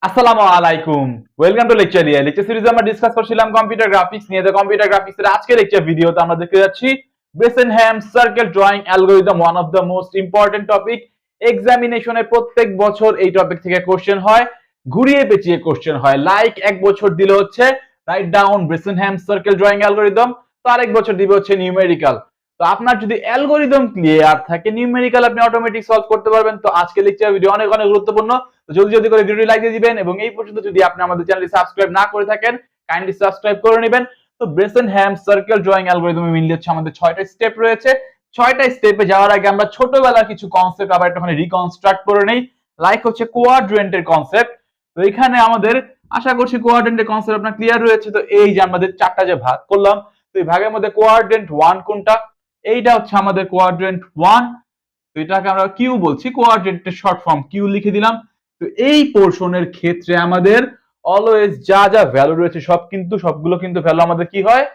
আসসালামু আলাইকুম, welcome to লেকচারিয়া। Lecture সিরিজে আমরা ডিসকাস করছিলাম কম্পিউটার গ্রাফিক্স নিয়ে। তো কম্পিউটার গ্রাফিক্স এর আজকের লেকচার ভিডিওতে আমরা দেখতে যাচ্ছি Bresenham circle drawing algorithm, one of the most important topic. এক্সামিনেশনে প্রত্যেক বছর এই টপিক থেকে কোশ্চেন হয়, ঘুরিয়ে পেঁচিয়ে কোশ্চেন হয়। লাইক এক বছর দিলে হচ্ছে write down Bresenham circle drawing algorithm, তো আরেক বছর দিবে হচ্ছে নিউমেরিক্যাল। তো আপনার যদি অ্যালগরিদম ক্লিয়ার থাকে, নিউমেরিক্যাল আপনি অটোমেটিক সলভ করতে পারবেন। তো আজকে লেকচার ভিডিও অনেক অনেক গুরুত্বপূর্ণ। তো জলদি জলদি করে ভিডিওটি লাইক দিয়ে দিবেন, এবং এই পর্যন্ত যদি আপনি আমাদের চ্যানেলটি সাবস্ক্রাইব না করে থাকেন, কাইন্ডলি সাবস্ক্রাইব করে নেবেন। তো ব্রেসেনহ্যাম সার্কেল ড্রয়িং অ্যালগরিদমে মেইনলি হচ্ছে আমাদের 6টা স্টেপ রয়েছে। 6টা স্টেপে যাওয়ার আগে আমরা ছোটবেলার কিছু কনসেপ্ট আবার একটুখানি রিকনস্ট্রাক্ট করে নেই। লাইক হচ্ছে কোয়াড্রেন্টের কনসেপ্ট। তো এখানে আমাদের আশা করছি কোয়াড্রেন্টের কনসেপ্ট আপনার ক্লিয়ার রয়েছে। তো এই যে আমাদের 4টা যে ভাগ করলাম, তো এই ভাগের মধ্যে কোয়াড্রেন্ট 1 কোনটা? এইটা হচ্ছে আমাদের কোয়াড্রেন্ট 1। তো এটাকে আমরা কিউ বলছি, কোয়াড্রেন্টের শর্ট ফর্ম কিউ লিখে দিলাম। তো এই পোর্শনের ক্ষেত্রে আমাদের অলওয়েজ যা যা ভ্যালু রয়েছে সবগুলো কিন্তু ভ্যালু আমাদের কি হয়?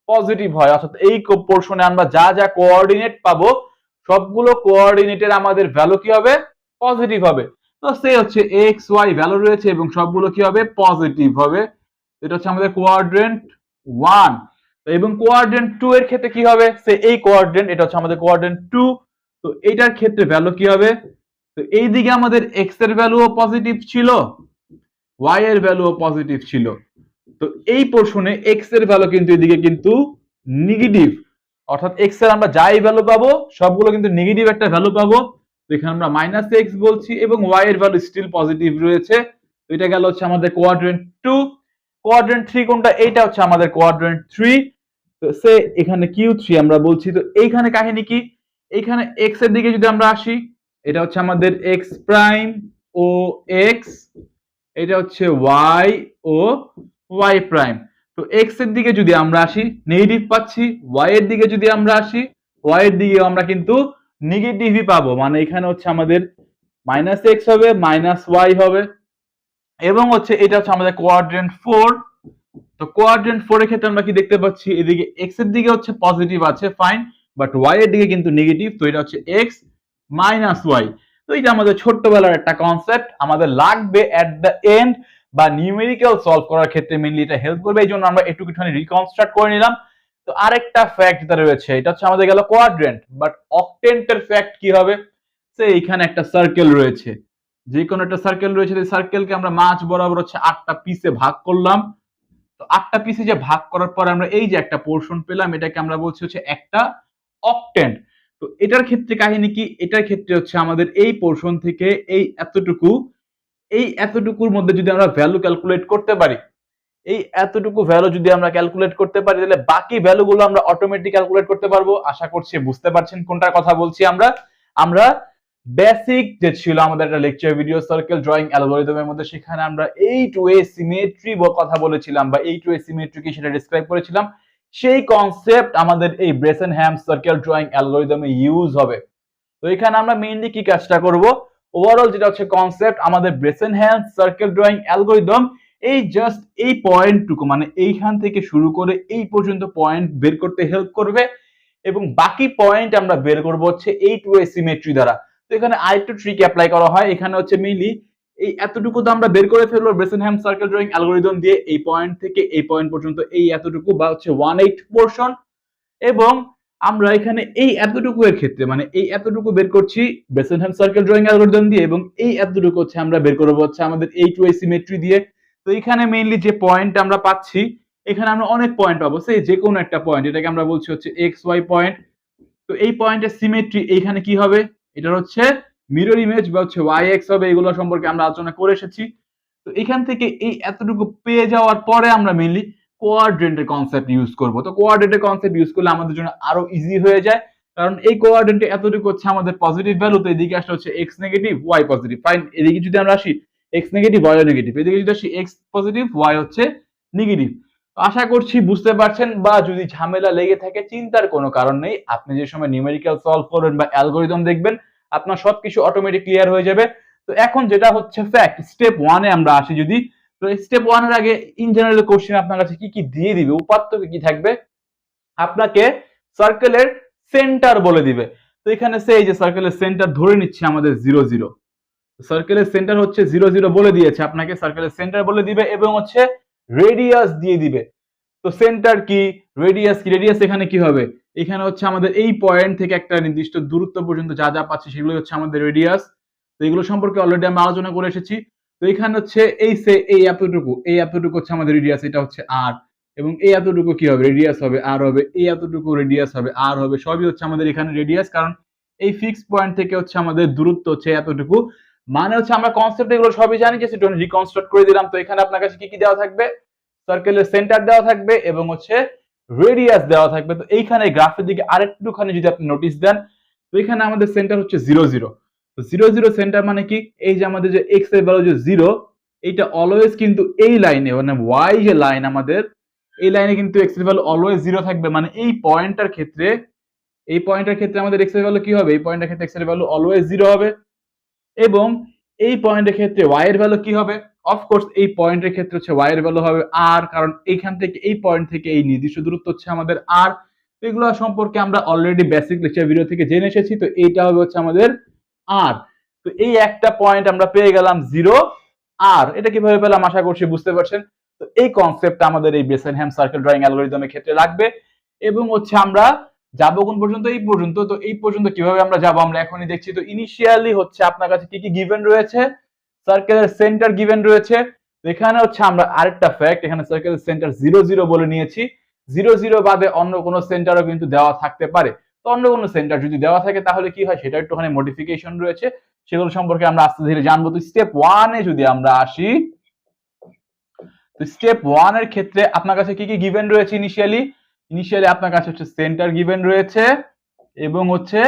পজিটিভ হয়। অর্থাৎ এই পোর্শনে আমরা যা যা কোঅর্ডিনেট পাবো সবগুলো কোঅর্ডিনেটের আমাদের ভ্যালু কি হবে? পজিটিভ হবে। তো সে হচ্ছে এক্স ওয়াই ভ্যালু রয়েছে এবং সবগুলো কি হবে? পজিটিভ হবে। এটা হচ্ছে আমাদের কোয়াড্রেন্ট 1। এবং কোয়াড্রেন্ট 2 এর ক্ষেত্রে কি হবে? সে এই কোয়াড্রেন্ট, এটা হচ্ছে আমাদের কোয়াড্রেন্ট 2। তো এইটার ক্ষেত্রে ভ্যালু কি হবে? তো এইদিকে আমাদের এক্স এর ভ্যালুও পজিটিভ ছিল, ওয়াই এর ভ্যালুও পজিটিভ ছিল। তো এই পোর্শনে এক্স এর ভ্যালু কিন্তু এদিকে কিন্তু নেগেটিভ। অর্থাৎ এক্স এর আমরা যাই ভ্যালু পাবো সবগুলো কিন্তু নেগেটিভ একটা ভ্যালু পাবো। তো এখানে আমরা মাইনাস এক্স বলছি এবং ওয়াই এর ভ্যালু স্টিল পজিটিভ রয়েছে। তো এটা গেল হচ্ছে আমাদের কোয়াড্রেন্ট 2। কোয়াড্রেন্ট 3 কোনটা? এইটা হচ্ছে আমাদের কোয়াড্রেন্ট 3। তো সে এখানে Q3 আমরা বলছি। তো এইখানে কাহিনী কি? এইখানে এক্স এর দিকে যদি আমরা আসি, এটা হচ্ছে আমাদের এক্স প্রাইম ও এক্স, এটা হচ্ছে ওয়াই ও ওয়াই প্রাইম। তো এক্স এর দিকে যদি আমরা আসি নেগেটিভ পাচ্ছি, ওয়াই এর দিকে যদি আমরা আসি ওয়াই এর দিকে আমরা কিন্তু নেগেটিভই পাবো। মানে এখানে হচ্ছে আমাদের মাইনাস এক্স হবে, মাইনাস ওয়াই হবে, এবং হচ্ছে এটা হচ্ছে আমাদের কোয়াড্রেন্ট 4। তো কোয়াড্রেন্ট 4 এর ক্ষেত্রে আমরা কি দেখতে পাচ্ছি? এদিকে এক্স এর দিকে হচ্ছে পজিটিভ আছে, ফাইন, বাট ওয়াই এর দিকে কিন্তু নেগেটিভ। তো এটা হচ্ছে এক্স মাইনাস ওয়াই। তো এটা আমাদের ছোট্টবেলার একটা কনসেপ্ট, আমাদের লাগবে এট দ্য এন্ড বা নিউমেরিক্যাল সলভ করার ক্ষেত্রে মেইনলি এটা হেল্প করবে। এই জন্য আমরা একটুখানি রিকনস্ট্রাক্ট করে নিলাম। তো আরেকটা ফ্যাক্ট যেটা রয়েছে, এটা হচ্ছে আমাদের গেল কোয়াড্রেন্ট, বাট অক্টেন্টের ফ্যাক্ট কি হবে? সে এখানে একটা সার্কেল রয়েছে, যে কোনো একটা সার্কেল রয়েছে, এই সার্কেলকে আমরা মাঝ বরাবর হচ্ছে 8টা পিসে ভাগ করলাম। তো 8টা পিসে যে ভাগ করার পর আমরা এই যে একটা পোর্শন পেলাম, এটাকে আমরা বলছি হচ্ছে একটা অক্টেন্ট। তো এটার ক্ষেত্রে কাহিনী কি? এটার ক্ষেত্রে হচ্ছে আমাদের এই পোর্শন থেকে এই এতটুকুর মধ্যে যদি আমরা ভ্যালু ক্যালকুলেট করতে পারি, এই এতটুকু ভ্যালু যদি আমরা ক্যালকুলেট করতে পারি, তাহলে বাকি ভ্যালুগুলো আমরা অটোমেটিক ক্যালকুলেট করতে পারবো। আশা করছি বুঝতে পারছেন কোনটার কথা বলছি। আমরা বেসিক যে ছিল আমাদের একটা লেকচার ভিডিও সার্কেল ড্রয়িং অ্যালগরিদমের মধ্যে, সেখানে আমরা 8 ওয়ে সিমেট্রি কথা বলেছিলাম বা 8 ওয়ে সিমেট্রি কি সেটা ডেসক্রাইব করেছিলাম। সেই কনসেপ্ট আমাদের এই ব্রেসেনহ্যাম সার্কেল ড্রয়িং অ্যালগরিদমে ইউজ হবে। তো এখানে আমরা মেইনলি কি কাজটা করব? ওভারঅল যেটা হচ্ছে কনসেপ্ট, আমাদের ব্রেসেনহ্যাম সার্কেল ড্রয়িং অ্যালগরিদম এই জাস্ট এই পয়েন্টটুকু, মানে এইখান থেকে শুরু করে এই পর্যন্ত পয়েন্ট বের করতে হেল্প করবে, এবং বাকি পয়েন্ট আমরা বের করব হচ্ছে 8 ওয়ে সিমেট্রি দ্বারা। তো এখানে আরেকটু ট্রিক অ্যাপ্লাই করা হয়। এখানে হচ্ছে মেইনলি এই এতটুকু তো আমরা বের করে ফেলবো ব্রেসেনহ্যাম সার্কেল ড্রয়িং অ্যালগরিদম দিয়ে, এই পয়েন্ট থেকে এই পয়েন্ট পর্যন্ত এই এতটুকু বা হচ্ছে 1/8 পোর্শন। এবং আমরা এখানে এই এতটুকু এর ক্ষেত্রে, মানে এই এতটুকু বের করছি ব্রেসেনহ্যাম সার্কেল ড্রয়িং অ্যালগরিদম দিয়ে, এবং এই এতটুকু হচ্ছে আমরা বের করব হচ্ছে আমাদের 8 ওয়ে সিমেট্রি দিয়ে। তো এখানে মেইনলি যে পয়েন্ট আমরা পাচ্ছি, এখানে আমরা অনেক পয়েন্ট পাবো, সেই যে কোনো একটা পয়েন্ট, এটাকে আমরা বলছি হচ্ছে এক্স ওয়াই পয়েন্ট। তো এই পয়েন্টের সিমেট্রি এইখানে কি হবে? এটার হচ্ছে মিরর ইমেজ বা হচ্ছে ওয়াই এক্স হবে। এগুলো সম্পর্কে আমরা আলোচনা করে এসেছি। তো এখান থেকে এই এতটুকু পেয়ে যাওয়ার পরে আমরা মেইনলি কোয়াড্রেন্টের কনসেপ্ট ইউজ করব। তো কোয়াড্রেন্টের কনসেপ্ট ইউজ করলে আমাদের জন্য আরো ইজি হয়ে যায়, কারণ এই কোয়াড্রেন্টে এতটুকু হচ্ছে আমাদের পজিটিভ ভ্যালু। তো এদিকে আসলে হচ্ছে X negative Y positive, fine. এদিকে যদি আমরা আসি এক্স নেগেটিভ ওয়াই নেগেটিভ, এদিকে যদি আসি এক্স পজিটিভ ওয়াই হচ্ছে নেগেটিভ। তো আশা করছি বুঝতে পারছেন, বা যদি ঝামেলা লেগে থাকে চিন্তার কোনো কারণ নেই। আপনি যে সময় নিউমেরিক্যাল সলভ করবেন বা অ্যালগরিদম দেখবেন, আপনার সবকিছু অটোমেটিক ক্লিয়ার হয়ে যাবে। তো এখন যেটা হচ্ছে ফ্যাক্ট, স্টেপ 1-এ আমরা আসি যদি। তো স্টেপ 1 এর আগে ইন জেনারেল কোশ্চেন আপনার কাছে কি কি দিয়ে দিবে, উপাত্ত কি থাকবে? আপনাকে সার্কেলের সেন্টার বলে দিবে। তো এখানে সেই যে সার্কেলের সেন্টার ধরে নিচ্ছে আমাদের 0 0। সার্কেলের সেন্টার হচ্ছে 0 0 বলে দিয়েছে আপনাকে, সার্কেলের সেন্টার বলে দিবে এবং হচ্ছে রেডিয়াস দিয়ে দিবে। তো সেন্টার কি, রেডিয়াস কি, রেডিয়াস এখানে কি হবে, এখানে হচ্ছে আমাদের এই পয়েন্ট থেকে একটা নির্দিষ্ট দূরত্ব পর্যন্ত যা যা পাচ্ছি সেগুলো হচ্ছে আমাদের রেডিয়াস। তো এগুলো সম্পর্কে অলরেডি আমরা আলোচনা করে এসেছি। তো এখানে হচ্ছে এই এতটুকু হচ্ছে আমাদের রেডিয়াস, এটা হচ্ছে আর, এবং এই এতটুকু কি হবে, রেডিয়াস হবে আর হবে, এই এতটুকু রেডিয়াস হবে আর হবে, সবই হচ্ছে আমাদের এখানে রেডিয়াস, কারণ এই ফিক্স পয়েন্ট থেকে হচ্ছে আমাদের দূরত্ব হচ্ছে এতটুকু। মানে হচ্ছে আমরা কনসেপ্ট এগুলো সবই জানি, যে সেটা রিকনস্ট্রাক্ট করে দিলাম। তো এখানে আপনার কাছে কি কি দেওয়া থাকবে, সার্কেলের সেন্টার দেওয়া থাকবে এবং হচ্ছে রেডিয়াস দেওয়া থাকবে। তো এইখানে গ্রাফের দিকে আরেকটুখানি যদি আপনি নোটিস দেন, তো এখানে আমাদের সেন্টার হচ্ছে 0 0। তো 0 0 সেন্টার মানে কি, এই যে আমাদের যে এক্স এর ভ্যালু যে 0, এটা অলওয়েজ কিন্তু এই লাইনে, মানে ওয়াই যে লাইন আমাদের, এই লাইনে কিন্তু এক্স এর ভ্যালু অলওয়েজ 0 থাকবে। মানে এই পয়েন্টটার ক্ষেত্রে, এই পয়েন্টের ক্ষেত্রে আমাদের এক্স এর ভ্যালু কি হবে, এই পয়েন্টের ক্ষেত্রে এক্স এর ভ্যালু অলওয়েজ 0 হবে। এবং এই পয়েন্টের ক্ষেত্রে ওয়াই এর ভ্যালু কি হবে, অফকোর্স এই পয়েন্টের ক্ষেত্রে হচ্ছে ওয়াই এর ভ্যালু হবে আর, কারণ এইখান থেকে এই পয়েন্ট থেকে এই নির্দিষ্ট দূরত্ব হচ্ছে আমাদের আর। এগুলো সম্পর্কে আমরা অলরেডি বেসিক লেকচার ভিডিও থেকে জেনে এসেছি। তো এইটা হবে হচ্ছে আমাদের আর। তো এই একটা পয়েন্ট আমরা পেয়ে গেলাম 0 আর। এটা কিভাবে পেলাম আশা করছি বুঝতে পারছেন। তো এই কনসেপ্টটা আমাদের এই ব্রেসেনহ্যাম সার্কেল ড্রয়িং অ্যালগরিদমের ক্ষেত্রে লাগবে। এবং হচ্ছে আমরা যাবো কোন পর্যন্ত, এই পর্যন্ত। তো এই পর্যন্ত কিভাবে আমরা যাবো আমরা এখনই দেখছি। তো ইনিশিয়ালি হচ্ছে আপনার কাছে কি কি গিভেন রয়েছে, সার্কেলের সেন্টার গিভেন রয়েছে। এখানে হচ্ছে আমরা আরেকটা ফ্যাক্ট, এখানে সার্কেলের সেন্টার 0 0 বলে নিয়েছি। 0 0 বাদে অন্য কোনো সেন্টারও কিন্তু দেওয়া থাকতে পারে। তো অন্য কোনো সেন্টার যদি দেওয়া থাকে তাহলে কি হয়, সেটা একটুখানি মডিফিকেশন রয়েছে, সেগুলো সম্পর্কে আমরা আস্তে ধীরে জানবো। তো স্টেপ 1 এ যদি আমরা আসি, তো স্টেপ 1 এর ক্ষেত্রে আপনার কাছে কি কি গিভেন রয়েছে ইনিশিয়ালি আপনার কাছে হচ্ছে সেন্টার গিভেন রয়েছে এবং হচ্ছে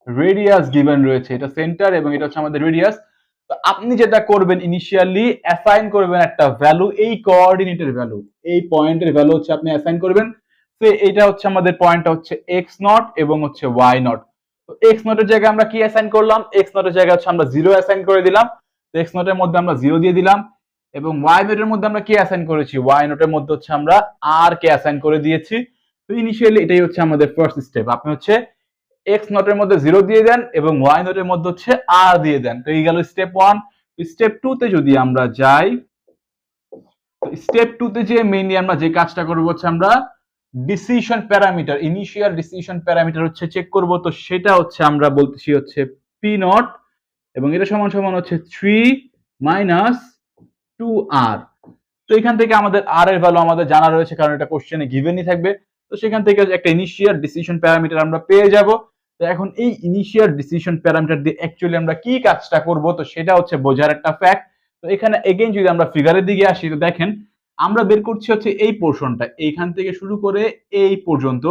রেডিয়াস গিভেন রয়েছে। এটা সেন্টার এবং এটা হচ্ছে আমাদের রেডিয়াস। তো আপনি যেটা করবেন, ইনিশিয়ালি অ্যাসাইন করবেন একটা ভ্যালু, এই কোঅর্ডিনেটের ভ্যালু, এই পয়েন্টের ভ্যালু হচ্ছে আপনি অ্যাসাইন করবেন। তো এটা হচ্ছে আমাদের পয়েন্টটা হচ্ছে এক্স নট এবং হচ্ছে ওয়াই নট। তো এক্স নটের জায়গায় আমরা কি অ্যাসাইন করলাম, এক্স নটের জায়গায় হচ্ছে আমরা 0 অ্যাসাইন করে দিলাম। তো এক্স নটের মধ্যে আমরা 0 দিয়ে দিলাম। এবং ওয়াই নোটের মধ্যে আমরা কি অ্যাসাইন করেছি, ওয়াই নোটের মধ্যে হচ্ছে আমরা আর কে অ্যাসাইন করে দিয়েছি। তো ইনিশিয়ালি এটাই হচ্ছে আমাদের ফার্স্ট স্টেপ। আপনি হচ্ছে এক্স নোটের মধ্যে 0 দিয়ে দেন এবং ওয়াই নোটের মধ্যে হচ্ছে আর দিয়ে দেন। তো এই গেল স্টেপ 1। স্টেপ 2 তে যদি আমরা যাই, স্টেপ 2 তে যে মেইনলি আমরা যে কাজটা করব হচ্ছে আমরা decision parameter, initial decision parameter হচ্ছে চেক করব। তো সেটা হচ্ছে আমরা বলতেছি হচ্ছে পি নট, এবং এটা সমান সমান হচ্ছে 3 মাইনাস 2r। তো এখান থেকে আমাদের r এর ভ্যালু আমাদের জানা রয়েছে, কারণ এটা কোশ্চেনে গিভেনই থাকবে। তো সেখান থেকে একটা ইনিশিয়াল ডিসিশন প্যারামিটার আমরা পেয়ে যাব। তো এখন এই ইনিশিয়াল ডিসিশন প্যারামিটার দিয়ে অ্যাকচুয়ালি আমরা কি কাজটা করব, তো সেটা হচ্ছে বোঝার একটা ফ্যাক্ট। তো এখানে এগেইন যদি আমরা ফিগারের দিকে আসি, তো দেখেন আমরা বের করছি হচ্ছে এই পোরশনটা, এইখান থেকে শুরু করে এই পর্যন্ত।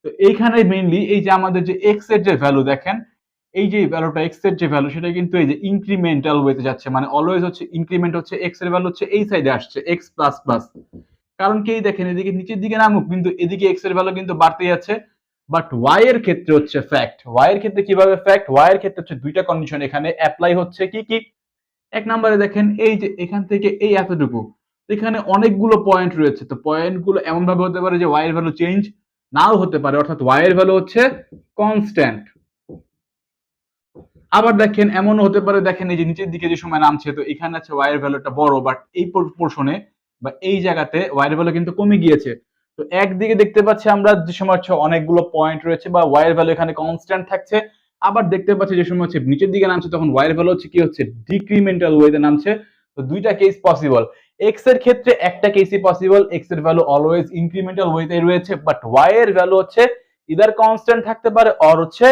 তো এইখানে মেইনলি এই যে আমাদের যে x এর যে ভ্যালু, দেখেন এই যে ভ্যালুটা x এর যে ভ্যালু, সেটা কিন্তু এই যে ইনক্রিমেন্টাল ওয়েতে যাচ্ছে, মানে অলওয়েজ হচ্ছে ইনক্রিমেন্ট হচ্ছে x এর ভ্যালু হচ্ছে এই সাইডে আসছে x প্লাস প্লাস। কারণ কি দেখেন এদিকে নিচের দিকে নামুক কিন্তু এদিকে x এর ভ্যালু কিন্তু বাড়তে যাচ্ছে। বাট y এর ক্ষেত্রে হচ্ছে ফ্যাক্ট, y এর ক্ষেত্রে কিভাবে ফ্যাক্ট, y এর ক্ষেত্রে হচ্ছে দুইটা কন্ডিশন এখানে অ্যাপ্লাই হচ্ছে। কি কি, এক নম্বরে দেখেন এই যে এখান থেকে এই এতটুকু, এখানে অনেকগুলো পয়েন্ট রয়েছে। তো পয়েন্টগুলো এমন ভাবে হতে পারে যে y এর ভ্যালু চেঞ্জ নাও হতে পারে, অর্থাৎ y এর ভ্যালু হচ্ছে কনস্ট্যান্ট। আবার দেখেন এমনও হতে পারে, দেখেন এই যে নিচের দিকে যে সময় নামছে, তো এখানে আছে ওয়াই এর ভ্যালুটা বড়, বাট এই পোর্শনে বা এই জায়গাতে ওয়াই এর ভ্যালু কিন্তু কমে গিয়েছে। তো একদিকে দেখতে পাচ্ছি আমরা যে সময় হচ্ছে অনেকগুলো পয়েন্ট রয়েছে বা ওয়াই এর ভ্যালু এখানে কনস্ট্যান্ট থাকছে। আবার দেখতে পাচ্ছি যে সময় হচ্ছে নিচের দিকে নামছে, তখন ওয়াই এর ভ্যালু হচ্ছে কি হচ্ছে ডিক্রিমেন্টাল ওয়েতে নামছে। তো দুইটা কেস পসিবল। এক্স এর ক্ষেত্রে একটা কেসই পসিবল, এক্স এর ভ্যালু অলওয়েজ ইনক্রিমেন্টাল ওয়েতে রয়েছে, বাট ওয়াই এর ভ্যালু হচ্ছে ইদার কনস্ট্যান্ট থাকতে পারে অর হচ্ছে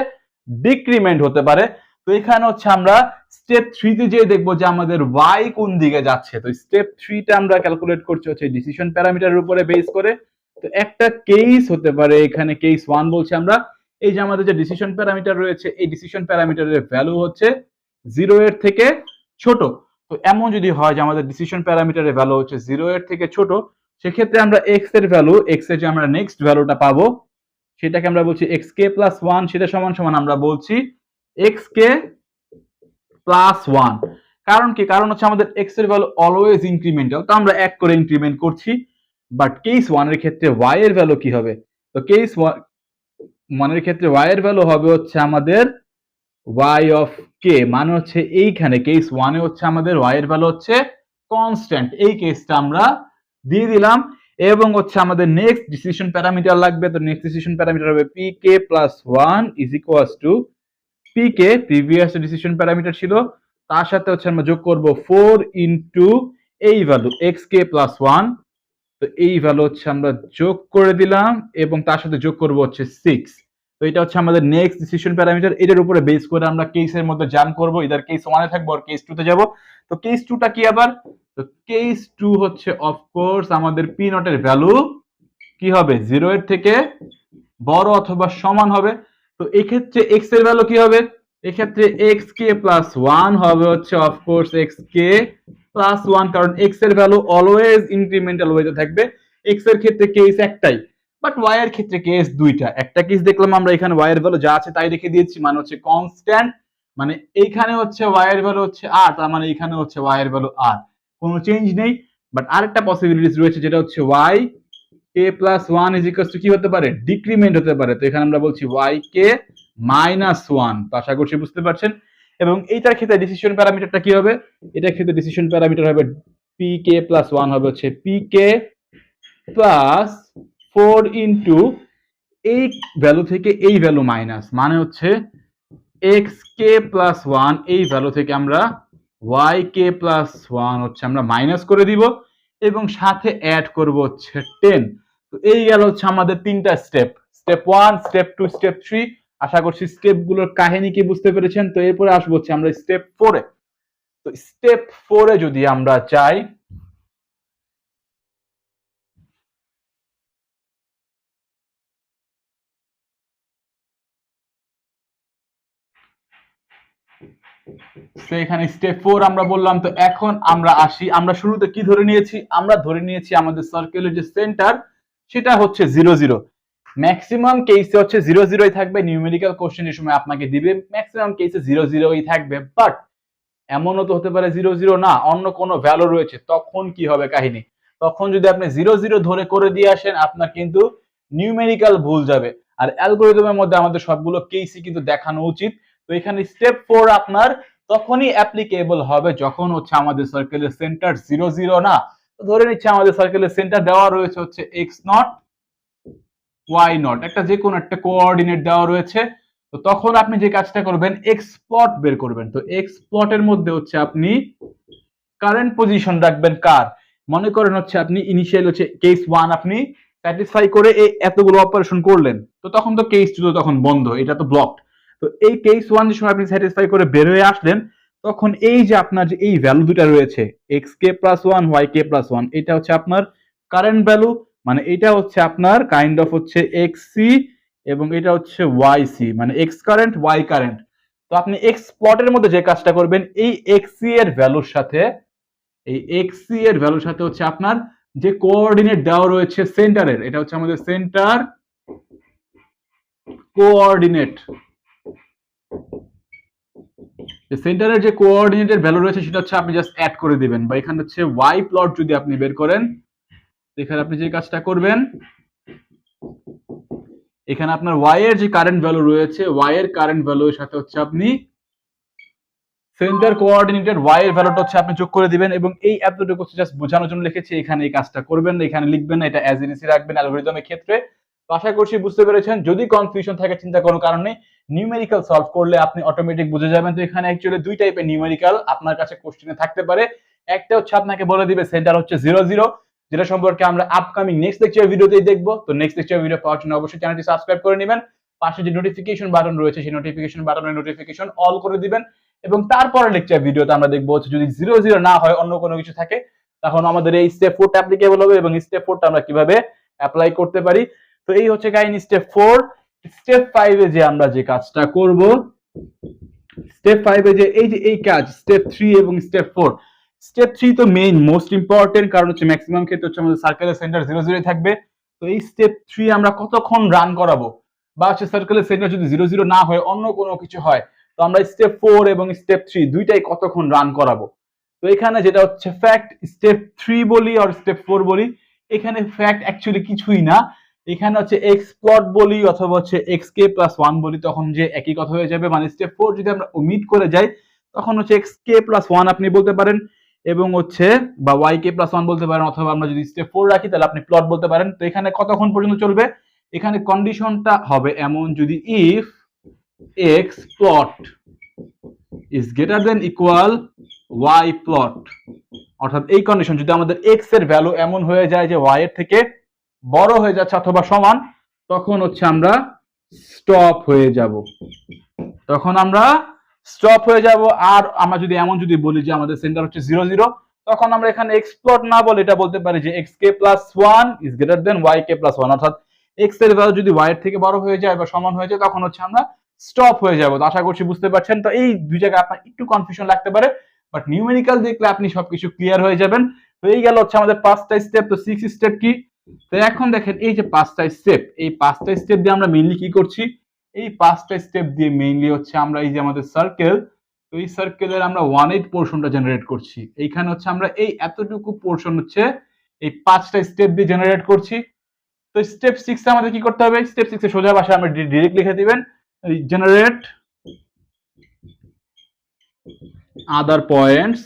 ডিক্রিমেন্ট হতে পারে। তো এখানে হচ্ছে আমরা স্টেপ 3 তে যে দেখবো যে আমাদের y কোন দিকে যাচ্ছে। তো স্টেপ 3 টা আমরা ক্যালকুলেট করছি হচ্ছে ডিসিশন প্যারামিটারের উপরে বেস করে। তো একটা কেস হতে পারে, এখানে কেস 1 বলছি আমরা, এই যে আমাদের যে ডিসিশন প্যারামিটার রয়েছে, এই ডিসিশন প্যারামিটারের ভ্যালু হচ্ছে 0 এর থেকে ছোট। তো এমন যদি হয় যে আমাদের ডিসিশন প্যারামিটারের ভ্যালু হচ্ছে 0 এর থেকে ছোট, সেক্ষেত্রে আমরা x এর ভ্যালু, x এর যে আমরা নেক্সট ভ্যালুটা পাবো সেটাকে আমরা বলছি xk প্লাস 1, সেটা সমান সমান আমরা বলছি xk প্লাস 1। কারণ কি, কারণ হচ্ছে আমাদের x এর ভ্যালু অলওয়েজ ইনক্রিমেন্টাল, তো আমরা এক করে ইনক্রিমেন্ট করছি। বাট কেস 1 এর ক্ষেত্রে y এর ভ্যালু কি হবে, তো কেস 1 এর ক্ষেত্রে y এর ভ্যালু হবে হচ্ছে আমাদের y অফ k মানে হচ্ছে এইখানে কেস 1 এ হচ্ছে আমাদের y এর ভ্যালু হচ্ছে কনস্ট্যান্ট, এই কেসটা আমরা দিয়ে দিলাম। এবং হচ্ছে আমাদের নেক্সট ডিসিশন প্যারামিটার লাগবে, তো নেক্সট ডিসিশন প্যারামিটার হবে pk plus 1 is equals to pk previous decision parameter ছিল, তার সাথে হচ্ছে আমরা যোগ করব 4 ইনটু এই ভ্যালু xk প্লাস 1, তো এই ভ্যালু হচ্ছে আমরা যোগ করে দিলাম এবং তার সাথে যোগ করব হচ্ছে 6। তো এটা হচ্ছে আমাদের নেক্সট ডিসিশন প্যারামিটার, এটার উপরে বেস করে আমরা কেসের মধ্যে জাম্প করব, ইদার কেস 1 এ থাকবো আর কেস 2 তে যাব। তো কেস 2 টা কি আবার, তো কেস 2 হচ্ছে অফ কোর্স আমাদের p নট এর ভ্যালু কি হবে 0 এর থেকে বড় অথবা সমান হবে। তো এই ক্ষেত্রে x এর ভ্যালু কি হবে, এই ক্ষেত্রে xk প্লাস 1 হবে হচ্ছে অফ কোর্স xk প্লাস 1, কারণ x এর ভ্যালু অলওয়েজ ইনক্রিমেন্টাল ওয়েতে থাকবে। x এর ক্ষেত্রে কেস একটাই, বাট y এর ক্ষেত্রে কেস দুইটা। একটা কেস দেখলাম আমরা এখানে y এর ভ্যালু যা আছে তাই রেখে দিয়েছি, মানে হচ্ছে কনস্ট্যান্ট, মানে এইখানে হচ্ছে y এর ভ্যালু হচ্ছে r, তার মানে এখানে হচ্ছে y এর ভ্যালু r, কোনো চেঞ্জ নেই। বাট আরেকটা পসিবিলিটিস রয়েছে যেটা হচ্ছে y k plus 1 is equals to কি হতে পারে, ডিক্রিমেন্ট হতে পারে। তো এখানে আমরা বলছি y k মাইনাস 1, তো আশা করছি বুঝতে পারছেন। এবং এইটার ক্ষেত্রে ডিসিশন প্যারামিটারটা কি হবে, এটার ক্ষেত্রে ডিসিশন প্যারামিটার হবে pk প্লাস 1 হবে হচ্ছে pk প্লাস 4 ইনটু এই ভ্যালু থেকে এই ভ্যালু মাইনাস, মানে হচ্ছে xk প্লাস 1 এই ভ্যালু থেকে আমরা yk প্লাস 1 হচ্ছে আমরা মাইনাস করে দিব এবং সাথে অ্যাড করব হচ্ছে 10। তো এই গেল হচ্ছে আমাদের তিনটা স্টেপ, স্টেপ 1, স্টেপ 2, স্টেপ 3। আশা করছি স্টেপগুলোর কাহিনী কি বুঝতে পেরেছেন। তো এরপরে আসবো হচ্ছে আমরা স্টেপ 4 এ। তো স্টেপ 4 এ যদি আমরা চাই, এখানে স্টেপ 4 আমরা বললাম। তো এখন আমরা আসি, আমরা শুরুতে কি ধরে নিয়েছি, আমরা ধরে নিয়েছি আমাদের সার্কেলের যে সেন্টার সেটা হচ্ছে 0 0। ম্যাক্সিমাম কেসে হচ্ছে 0 0ই থাকবে, নিউমেরিক্যাল কোশ্চেন এই সময় আপনাকে দিবে ম্যাক্সিমাম কেসে 0 0ই থাকবে। বাট এমনও তো হতে পারে 0 0 না, অন্য কোনো ভ্যালু রয়েছে, তখন কি হবে কাহিনী, তখন যদি আপনি 0 0 ধরে করে দিয়ে আসেন আপনার কিন্তু নিউমেরিক্যাল ভুল যাবে। আর অ্যালগরিদমের মধ্যে আমাদের সবগুলো কেসই কিন্তু দেখানো উচিত। তো এখানে স্টেপ 4 আপনার তখনই অ্যাপ্লিকেবল হবে যখন হচ্ছে আমাদের সার্কেলের সেন্টার 0 0 না। তো ধরে নিচ্ছে আমাদের সার্কেলের সেন্টার দেওয়া রয়েছে হচ্ছে x নট y নট, একটা যে কোনো একটা কোঅর্ডিনেট দেওয়া রয়েছে। তো তখন আপনি যে কাজটা করবেন এক্স প্লট বের করবেন। তো এক্স প্লটের মধ্যে হচ্ছে আপনি কারেন্ট পজিশন রাখবেন কার, মনে করেন হচ্ছে আপনি ইনিশিয়াল হচ্ছে কেস 1 আপনি স্যাটিসফাই করে এই এতগুলো অপারেশন করলেন, তো তখন তো কেস 2 তো তখন বন্ধ, এটা তো ব্লকড। তো এই কেস 1 যে সময় আপনি স্যাটিসফাই করে বের হয়ে আসলেন, তখন এই যে আপনার যে এই ভ্যালু দুটো রয়েছে xk প্লাস 1 yk প্লাস 1, এটা হচ্ছে আপনার কারেন্ট ভ্যালু, মানে এটা হচ্ছে আপনার কাইন্ড অফ হচ্ছে xc এবং এটা হচ্ছে yc, মানে x কারেন্ট y কারেন্ট। তো আপনি x প্লটের মধ্যে যে কাজটা করবেন, এই xc এর ভ্যালুর সাথে এই xc এর ভ্যালুর সাথে হচ্ছে আপনার যে কোঅর্ডিনেট দেওয়া রয়েছে সেন্টারের, এটা হচ্ছে আমাদের সেন্টার কোঅর্ডিনেট, সেন্টারের যে কোঅর্ডিনেটের ভ্যালু রয়েছে সেটা হচ্ছে আপনি জাস্ট অ্যাড করে দিবেন। বা এখানে হচ্ছে y প্লট যদি আপনি বের করেন, এখানে আপনি যে কাজটা করবেন, এখানে আপনার y এর যে কারেন্ট ভ্যালু রয়েছে y এর কারেন্ট ভ্যালুর সাথে হচ্ছে আপনি সেন্টার কোঅর্ডিনেটের y এর ভ্যালুটা হচ্ছে আপনি যোগ করে দিবেন। এবং এই এতটুকু জাস্ট বোঝানোর জন্য লিখেছি, এখানে এই কাজটা করবেন না, এখানে লিখবেন না, এটা অ্যাজ ইট ইজ রাখবেন অ্যালগরিদমের ক্ষেত্রে। তো আশা করছি বুঝতে পেরেছেন। যদি কনফিউশন থাকে চিন্তা কোনো কারণ নেই, নিউমেরিক্যাল সলভ করলে আপনি অটোমেটিক বুঝে যাবেন। তো এখানে অ্যাকচুয়ালি দুই টাইপের নিউমেরিক্যাল আপনার কাছে কোশ্চেনে থাকতে পারে। একটা হচ্ছে আপনাকে বলে দিবে সেন্টার হচ্ছে 0 0, যেটা সম্পর্কে আমরা আপকামিং নেক্সট লেকচার ভিডিওতেই দেখব। তো নেক্সট লেকচার ভিডিও পাওয়ার জন্য অবশ্যই চ্যানেলটি সাবস্ক্রাইব করে নেবেন, পাশে যে নোটিফিকেশন বাটন রয়েছে সেই নোটিফিকেশন বাটনের নোটিফিকেশন অল করে দিবেন। এবং তারপরে লেকচার ভিডিওতে আমরা দেখবো হচ্ছে যদি 0 0 না হয় অন্য কোনো কিছু থাকে, তখন আমাদের এই স্টেপ 4টা অ্যাপ্লিকেবল হবে এবং স্টেপ 4টা আমরা কিভাবে অ্যাপ্লাই করতে পারি। তো এই হচ্ছে কাহিনী স্টেপ 4। স্টেপ 5 এ যে আমরা যে কাজটা করব, স্টেপ 5 এ যে এই কাজ স্টেপ 3 এবং স্টেপ 4, স্টেপ 3 তো মেইন মোস্ট ইম্পর্টেন্ট, কারণ হচ্ছে ম্যাক্সিমাম ক্ষেত্রে হচ্ছে আমাদের সার্কেলের সেন্টার 0 0 থাকবে। তো এই স্টেপ 3 আমরা কতক্ষণ রান করাবো, বা হচ্ছে সার্কেলের সেন্টার যদি 0 0 না হয় অন্য কোনো কিছু হয়, তো আমরা স্টেপ 4 এবং স্টেপ 3 দুইটাই কতক্ষণ রান করাবো। তো এখানে যেটা হচ্ছে ফ্যাক্ট, স্টেপ 3 বলি আর স্টেপ 4 বলি, এখানে ফ্যাক্ট অ্যাকচুয়ালি কিছুই না, এখানে হচ্ছে এক্স প্লট বলি অথবা হচ্ছে এক্স কে প্লাস ওয়ান বলি, তখন যে একই কথা হয়ে যাবে। মানে স্টেপ 4 যদি আমরা ওমিট করে যাই তখন হচ্ছে এক্স কে প্লাস ওয়ান আপনি বলতে পারেন, এবং হচ্ছে বা ওয়াই কে প্লাস ওয়ান বলতে পারেন, অথবা আমরা যদি স্টেপ 4 রাখি তাহলে আপনি প্লট বলতে পারেন। তো এখানে কতক্ষণ পর্যন্ত চলবে, এখানে কন্ডিশনটা হবে এমন, যদি if X plot is greater than equal Y plot, অর্থাৎ এই কন্ডিশন যদি আমাদের এক্স এর ভ্যালু এমন হয়ে যায় যে ওয়াই এর থেকে বড় হয়ে যাচ্ছে অথবা সমান, তখন হচ্ছে আমরা স্টপ হয়ে যাব। তখন আমরা স্টপ হয়ে যাব। আর আমরা যদি এমন যদি বলি যে আমাদের সেন্টার হচ্ছে 0 0, তখন আমরা এখানে এক্স প্লট না বলে এটা বলতে পারি যে এক্স কে plus one is greater than Y কে প্লাস ওয়ান, অর্থাৎ এক্স এর ভ্যালু যদি ওয়াই এর থেকে বড় হয়ে যায় বা সমান হয়ে যায় তখন হচ্ছে আমরা স্টপ হয়ে যাব। তো আশা করছি বুঝতে পারছেন। তো এই দুই জায়গায় আপনার একটু কনফিউশন লাগতে পারে, বাট নিউমেরিক্যাল দেখলে আপনি সবকিছু ক্লিয়ার হয়ে যাবেন। তো এই গেল হচ্ছে আমাদের 5টা স্টেপ। তো 6 স্টেপ কি, তো এখন দেখেন এই যে 5টা স্টেপ, এই 5টা স্টেপ দিয়ে আমরা মেইনলি কি করছি, এই 5টা স্টেপ দিয়ে মেইনলি হচ্ছে আমরা এই যে আমাদের সার্কেল, তো এই সার্কেলের আমরা 1/8 পোর্শনটা জেনারেট করছি। এইখানে হচ্ছে আমরা এই এতটুকু পোর্শন হচ্ছে এই 5টা স্টেপ দিয়ে জেনারেট করছি। তো স্টেপ 6 এ আমাদের কি করতে হবে, স্টেপ 6 এ সোজা ভাষায় আমরা ডাইরেক্ট লিখে দিবেন generate other points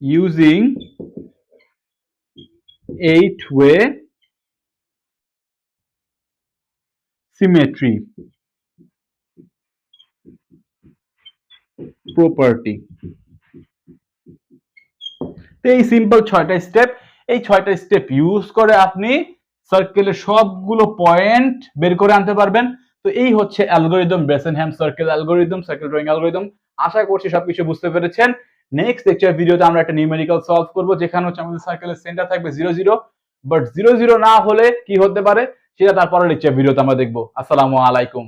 using 8-way symmetry property। তো এই সিম্পল 6টা স্টেপ, এই 6টা স্টেপ ইউজ করে আপনি সার্কেলের সবগুলো পয়েন্ট বের করে আনতে পারবেন। তো এই হচ্ছে algorithm, Bresenham circle algorithm, circle drawing algorithm. আশা করছি সবকিছু বুঝতে পেরেছেন। নেক্সট লেকচার ভিডিওতে আমরা একটা নিউমেরিক্যাল সলভ করব, যেখানে হচ্ছে আমাদের সার্কেলের সেন্টার থাকবে 0 0, বাট 0 0 না হলে কি হতে পারে সেটা তারপরে লেকচার ভিডিওতে আমরা দেখব। আসসালামু আলাইকুম।